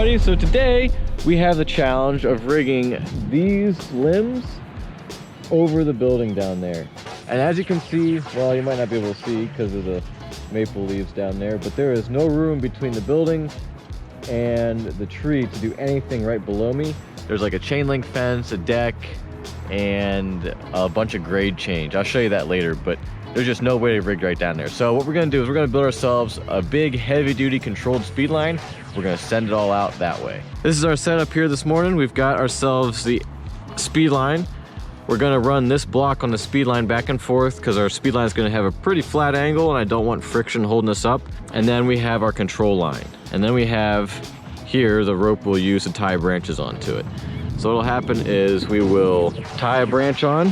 everybody. So today we have the challenge of rigging these limbs over the building down there. And as you can see, well, you might not be able to see because of the maple leaves down there, but there is no room between the building and the tree to do anything right below me. There's like a chain link fence, a deck, and a bunch of grade change. I'll show you that later, but there's just no way to rig right down there. So what we're gonna do is we're gonna build ourselves a big heavy duty controlled speed line. We're gonna send it all out that way. This is our setup here this morning. We've got ourselves the speed line. We're gonna run this block on the speed line back and forth because our speed line is gonna have a pretty flat angle and I don't want friction holding us up. And then we have our control line. And then we have here the rope we'll use to tie branches onto it. So what'll happen is we will tie a branch on,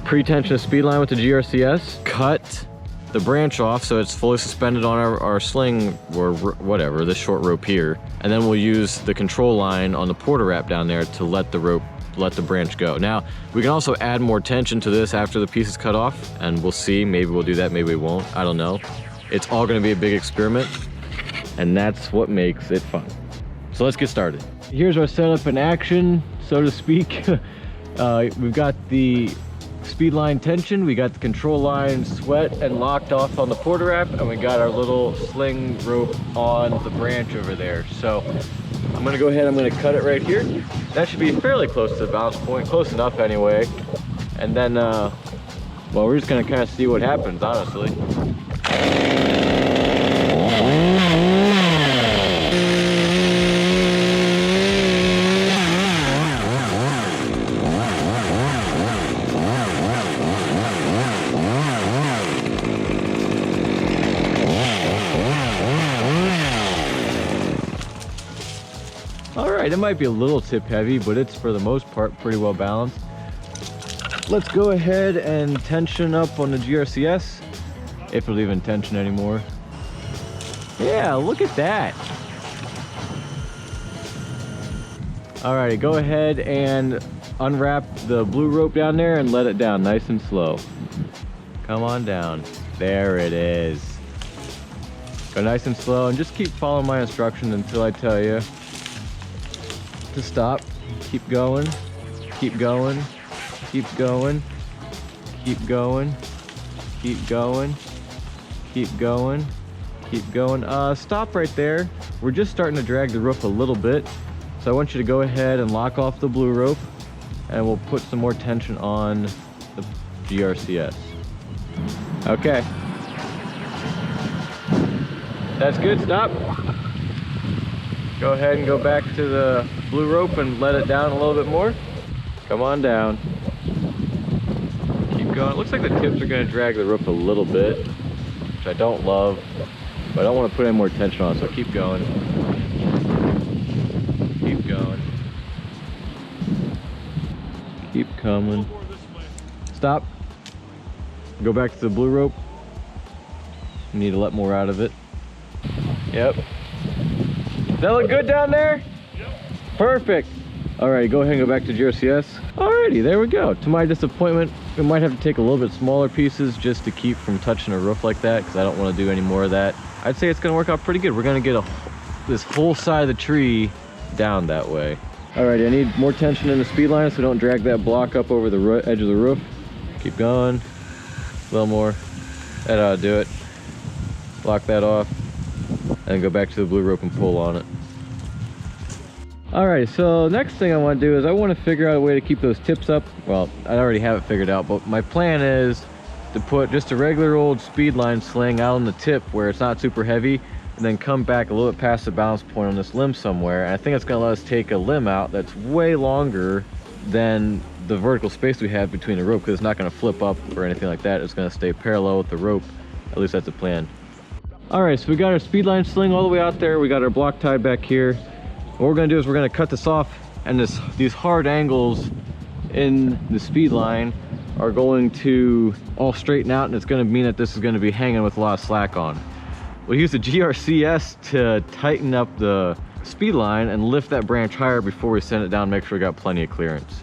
pre-tension a speed line with the GRCS, cut the branch off so it's fully suspended on our sling or whatever, this short rope here. And then we'll use the control line on the porter wrap down there to let the branch go. Now, we can also add more tension to this after the piece is cut off, and we'll see, maybe we'll do that, maybe we won't, I don't know. It's all gonna be a big experiment, and that's what makes it fun. So let's get started. Here's our setup in action, so to speak. We've got the speed line tension, we got the control line sweat and locked off on the porter wrap, and we got our little sling rope on the branch over there. So I'm gonna go ahead, I'm gonna cut it right here. That should be fairly close to the balance point, close enough anyway. And then, well, we're just gonna kind of see what happens, honestly. Alright, it might be a little tip heavy, but it's for the most part pretty well balanced. Let's go ahead and tension up on the GRCS, if it'll even tension anymore. Yeah, look at that. Alrighty, go ahead and unwrap the blue rope down there and let it down nice and slow. Come on down. There it is. Go nice and slow and just keep following my instructions until I tell you to stop. Keep going, keep going, keep going, keep going, keep going, keep going, keep going. Stop right there. We're just starting to drag the roof a little bit. So I want you to go ahead and lock off the blue rope and we'll put some more tension on the GRCS. Okay. That's good, stop. Go ahead and go back to the blue rope and let it down a little bit more. Come on down. Keep going. It looks like the tips are going to drag the rope a little bit, which I don't love, but I don't want to put any more tension on, so keep going. Keep going. Keep coming. Stop. Go back to the blue rope. You need to let more out of it. Yep. That look good down there? Yep. Perfect. Alright, go ahead and go back to GRCS. Alrighty, there we go. To my disappointment, we might have to take a little bit smaller pieces just to keep from touching a roof like that, because I don't want to do any more of that. I'd say it's going to work out pretty good. We're going to get this whole side of the tree down that way. Alrighty, I need more tension in the speed line so don't drag that block up over the edge of the roof. Keep going. A little more. That ought to do it. Lock that off. And go back to the blue rope and pull on it. Alright, so next thing I want to do is I want to figure out a way to keep those tips up. Well, I already have it figured out, but my plan is to put just a regular old speed line sling out on the tip where it's not super heavy, and then come back a little bit past the balance point on this limb somewhere. And I think it's going to let us take a limb out that's way longer than the vertical space we have between the rope, because it's not going to flip up or anything like that. It's going to stay parallel with the rope. At least that's the plan. Alright, so we got our speed line sling all the way out there. We got our block tied back here. What we're going to do is we're going to cut this off, and these hard angles in the speed line are going to all straighten out, and it's going to mean that this is going to be hanging with a lot of slack on. We'll use the GRCS to tighten up the speed line and lift that branch higher before we send it down, make sure we got plenty of clearance.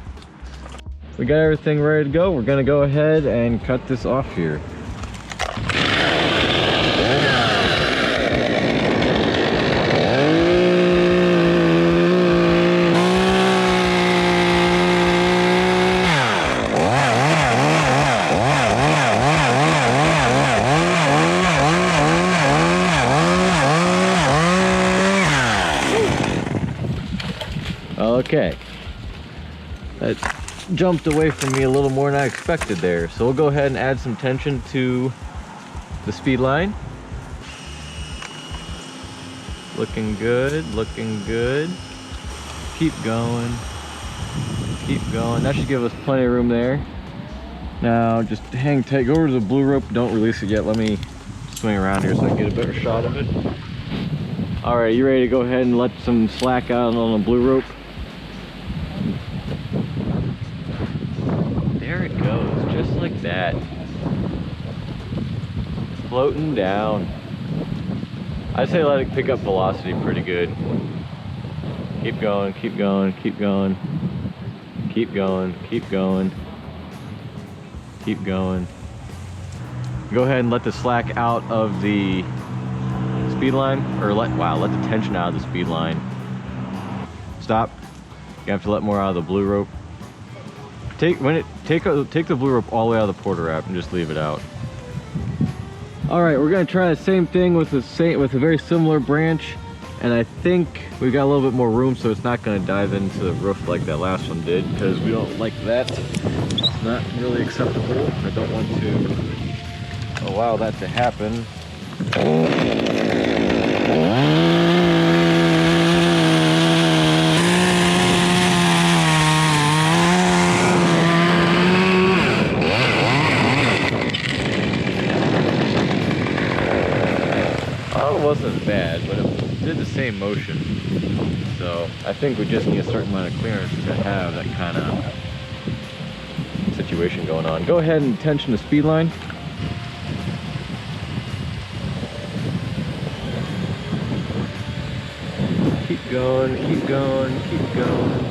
We got everything ready to go. We're going to go ahead and cut this off here. Okay. That jumped away from me a little more than I expected there. So we'll go ahead and add some tension to the speed line. Looking good, looking good. Keep going. Keep going. That should give us plenty of room there. Now just hang tight. Go over to the blue rope. Don't release it yet. Let me swing around here so I can get a better shot of it. Alright, you ready to go ahead and let some slack out on the blue rope? There it goes, just like that. Floating down. I'd say let it pick up velocity pretty good. Keep going, keep going, keep going. Keep going, keep going. Keep going. Go ahead and let the slack out of the speed line, or let the tension out of the speed line. Stop. You have to let more out of the blue rope. Take the blue rope all the way out of the porter wrap and just leave it out. All right, we're gonna try the same thing with a very similar branch, and I think we've got a little bit more room, so it's not gonna dive into the roof like that last one did, because we don't like that. It's not really acceptable. I don't want to allow that to happen. It wasn't bad, but it did the same motion. So I think we just need a certain amount of clearance to have that kind of situation going on. Go ahead and tension the speed line. Keep going, keep going, keep going.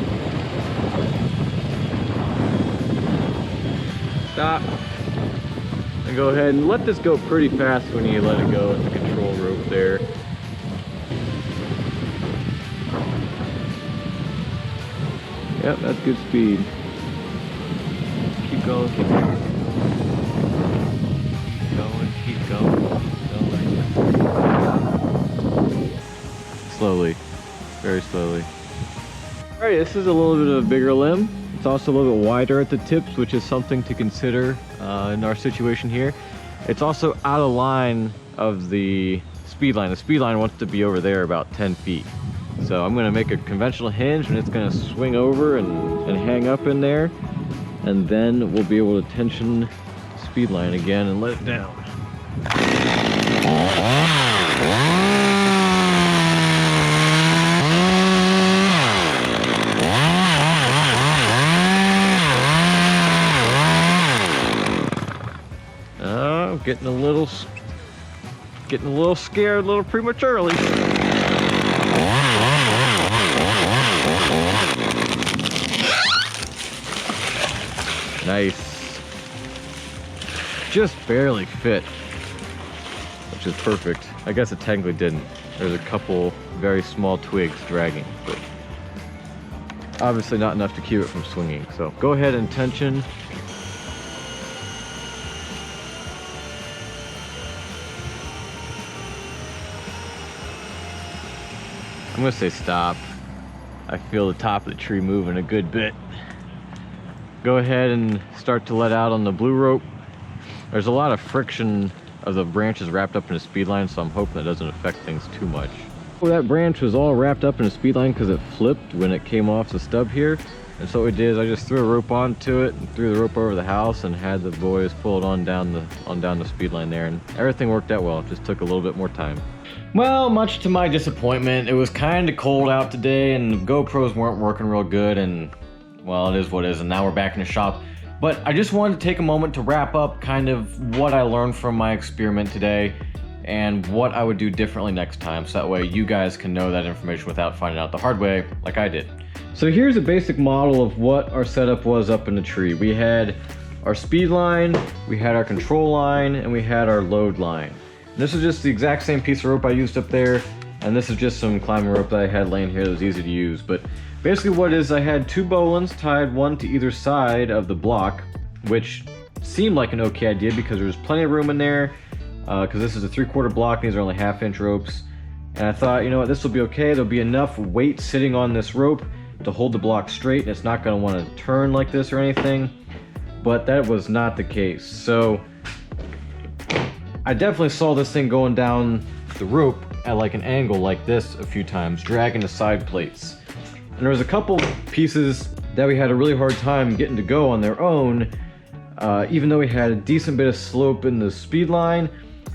Stop. And go ahead and let this go pretty fast when you let it go at the control rope there. Yep, that's good speed. Keep going, keep going. Keep going, keep going, keep going. Slowly, very slowly. Alright, this is a little bit of a bigger limb. It's also a little bit wider at the tips, which is something to consider in our situation here. It's also out of line of the speed line. The speed line wants to be over there about 10 feet. So I'm gonna make a conventional hinge and it's gonna swing over and hang up in there. And then we'll be able to tension the speed line again and let it down. Getting a little scared a little prematurely. Nice. Just barely fit, which is perfect. I guess it technically didn't. There's a couple very small twigs dragging, but obviously not enough to keep it from swinging. So go ahead and tension. I'm gonna say stop. I feel the top of the tree moving a good bit. Go ahead and start to let out on the blue rope. There's a lot of friction of the branches wrapped up in a speed line, so I'm hoping that doesn't affect things too much. Well, that branch was all wrapped up in a speed line because it flipped when it came off the stub here. And so what we did is I just threw a rope onto it and threw the rope over the house and had the boys pull it on down the speed line there, and everything worked out well. It just took a little bit more time. Well, much to my disappointment, it was kind of cold out today and the GoPros weren't working real good, and well, it is what it is, and now we're back in the shop. But I just wanted to take a moment to wrap up kind of what I learned from my experiment today and what I would do differently next time, so that way you guys can know that information without finding out the hard way like I did. So here's a basic model of what our setup was up in the tree. We had our speed line, we had our control line, and we had our load line. And this is just the exact same piece of rope I used up there, and this is just some climbing rope that I had laying here that was easy to use. But basically what it is, I had two bowlines tied one to either side of the block, which seemed like an okay idea because there was plenty of room in there, because this is a 3/4 block, these are only 1/2 inch ropes. And I thought, you know what, this will be okay. There'll be enough weight sitting on this rope to hold the block straight, and it's not going to want to turn like this or anything. But that was not the case. So I definitely saw this thing going down the rope at like an angle like this a few times, dragging the side plates. And there was a couple pieces that we had a really hard time getting to go on their own, even though we had a decent bit of slope in the speed line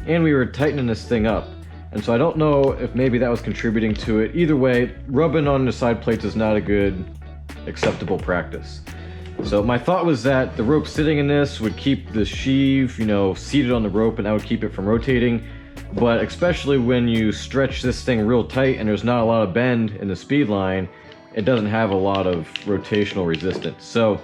and we were tightening this thing up. And so I don't know if maybe that was contributing to it. Either way, rubbing on the side plates is not a good, acceptable practice. So my thought was that the rope sitting in this would keep the sheave, you know, seated on the rope, and that would keep it from rotating. But especially when you stretch this thing real tight and there's not a lot of bend in the speed line, it doesn't have a lot of rotational resistance. So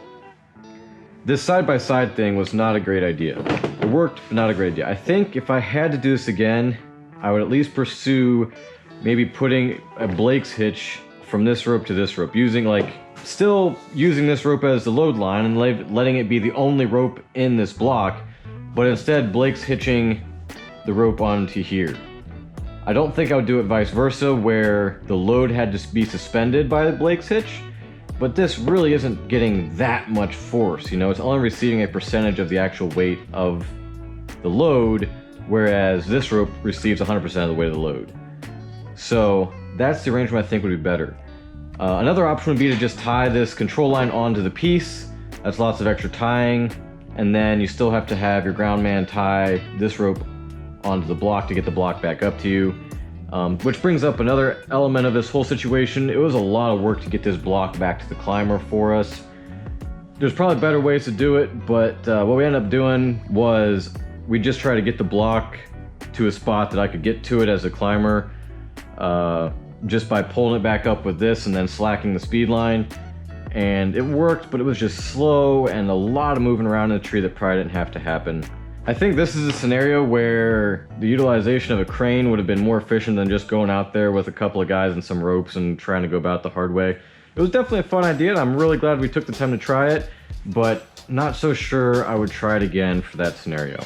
this side-by-side thing was not a great idea. It worked, but not a great idea. I think if I had to do this again, I would at least pursue maybe putting a Blake's hitch from this rope to this rope, still using this rope as the load line and letting it be the only rope in this block, but instead Blake's hitching the rope onto here. I don't think I would do it vice versa, where the load had to be suspended by the Blake's hitch, but this really isn't getting that much force, you know, it's only receiving a percentage of the actual weight of the load, whereas this rope receives 100% of the weight of the load. So that's the arrangement I think would be better. Another option would be to just tie this control line onto the piece. That's lots of extra tying, and then you still have to have your ground man tie this rope onto the block to get the block back up to you. Which brings up another element of this whole situation. It was a lot of work to get this block back to the climber for us. There's probably better ways to do it, but what we ended up doing was we just tried to get the block to a spot that I could get to it as a climber, just by pulling it back up with this and then slacking the speed line. And it worked, but it was just slow and a lot of moving around in the tree that probably didn't have to happen. I think this is a scenario where the utilization of a crane would have been more efficient than just going out there with a couple of guys and some ropes and trying to go about the hard way. It was definitely a fun idea, and I'm really glad we took the time to try it, but not so sure I would try it again for that scenario.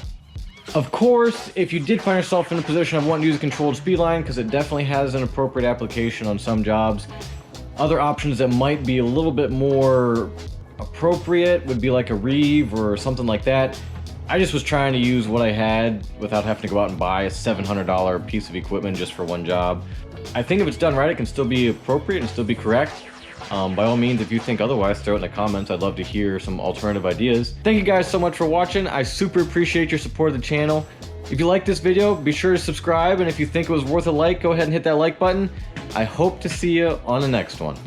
Of course, if you did find yourself in a position of wanting to use a controlled speed line, because it definitely has an appropriate application on some jobs, other options that might be a little bit more appropriate would be like a Reeve or something like that. I just was trying to use what I had without having to go out and buy a $700 piece of equipment just for one job. I think if it's done right, it can still be appropriate and still be correct. By all means, if you think otherwise, throw it in the comments. I'd love to hear some alternative ideas. Thank you guys so much for watching. I super appreciate your support of the channel. If you like this video, be sure to subscribe, and if you think it was worth a like, go ahead and hit that like button. I hope to see you on the next one.